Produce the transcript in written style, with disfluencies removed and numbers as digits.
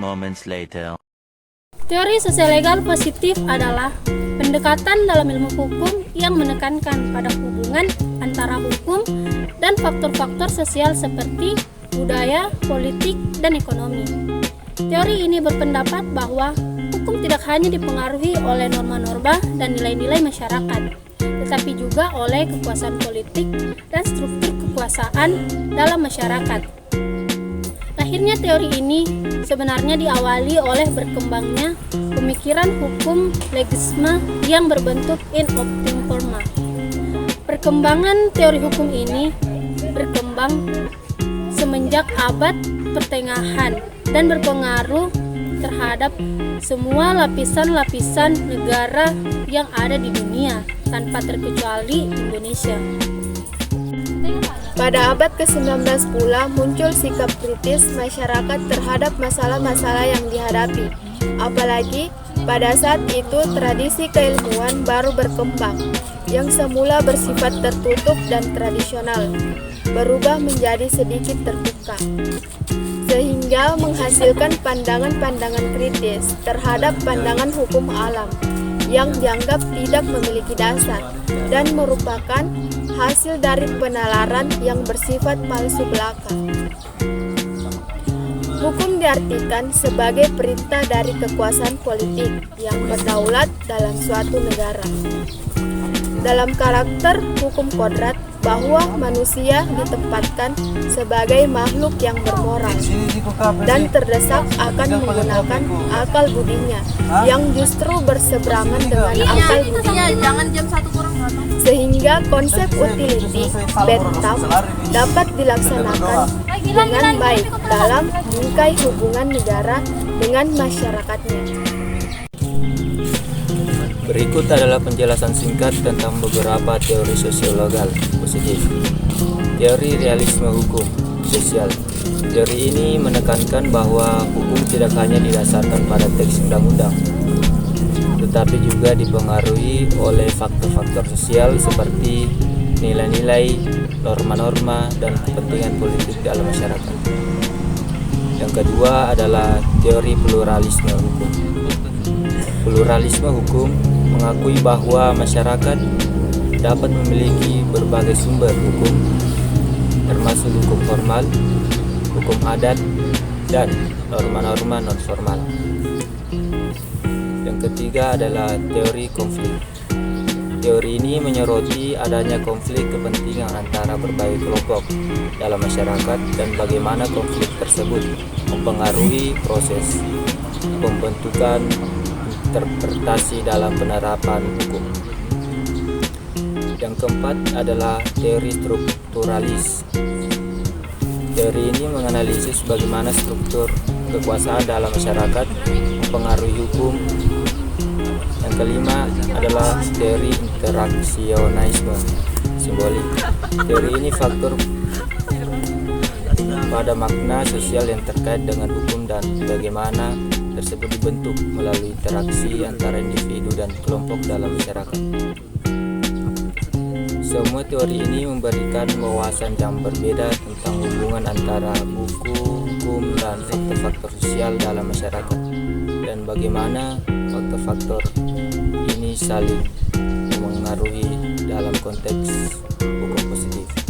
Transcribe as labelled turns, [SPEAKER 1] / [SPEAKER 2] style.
[SPEAKER 1] moments later.
[SPEAKER 2] Teori sosial legal positif adalah pendekatan dalam ilmu hukum yang menekankan pada hubungan antara hukum dan faktor-faktor sosial seperti budaya, politik, dan ekonomi. Teori ini berpendapat bahwa hukum tidak hanya dipengaruhi oleh norma-norma dan nilai-nilai masyarakat, tetapi juga oleh kekuasaan politik dan struktur kekuasaan dalam masyarakat. Lahirnya teori ini sebenarnya diawali oleh berkembangnya pemikiran hukum legisme yang berbentuk in optim forma. Perkembangan teori hukum ini berkembang semenjak abad pertengahan dan berpengaruh terhadap semua lapisan-lapisan negara yang ada di dunia tanpa terkecuali Indonesia.
[SPEAKER 3] Pada abad ke-19 pula muncul sikap kritis masyarakat terhadap masalah-masalah yang dihadapi. Apalagi pada saat itu tradisi keilmuan baru berkembang, yang semula bersifat tertutup dan tradisional, berubah menjadi sedikit terbuka, sehingga menghasilkan pandangan-pandangan kritis terhadap pandangan hukum alam yang dianggap tidak memiliki dasar dan merupakan hasil dari penalaran yang bersifat palsu belaka. Hukum diartikan sebagai perintah dari kekuasaan politik yang berdaulat dalam suatu negara. Dalam karakter hukum kodrat, bahwa manusia ditempatkan sebagai makhluk yang bermoral dan terdesak akan menggunakan akal budinya yang justru berseberangan dengan akal budinya. Sehingga konsep utility Bentham dapat dilaksanakan dengan baik dalam bingkai hubungan negara dengan masyarakatnya.
[SPEAKER 4] Berikut adalah penjelasan singkat tentang beberapa teori sosial positif. Teori realisme hukum sosial. Teori ini menekankan bahwa hukum tidak hanya didasarkan pada teks undang-undang, tetapi juga dipengaruhi oleh faktor-faktor sosial seperti nilai-nilai, norma-norma, dan kepentingan politik dalam masyarakat. Yang kedua adalah teori pluralisme hukum. Pluralisme hukum mengakui bahwa masyarakat dapat memiliki berbagai sumber hukum, termasuk hukum formal, hukum adat, dan norma-norma non-formal. Yang ketiga adalah teori konflik. Teori ini menyoroti adanya konflik kepentingan antara berbagai kelompok dalam masyarakat dan bagaimana konflik tersebut mempengaruhi proses pembentukan interpretasi dalam penerapan hukum. Yang keempat adalah teori strukturalis. Teori ini menganalisis bagaimana struktur kekuasaan dalam masyarakat mempengaruhi hukum. Yang kelima adalah teori interaksionisme simbolik. Teori ini faktor pada makna sosial yang terkait dengan hukum dan bagaimana tersebut dibentuk melalui interaksi antara individu dan kelompok dalam masyarakat. Semua teori ini memberikan wawasan yang berbeda tentang hubungan antara buku, hukum, dan faktor-faktor sosial dalam masyarakat, dan bagaimana faktor-faktor ini saling mengaruhi dalam konteks hukum positif.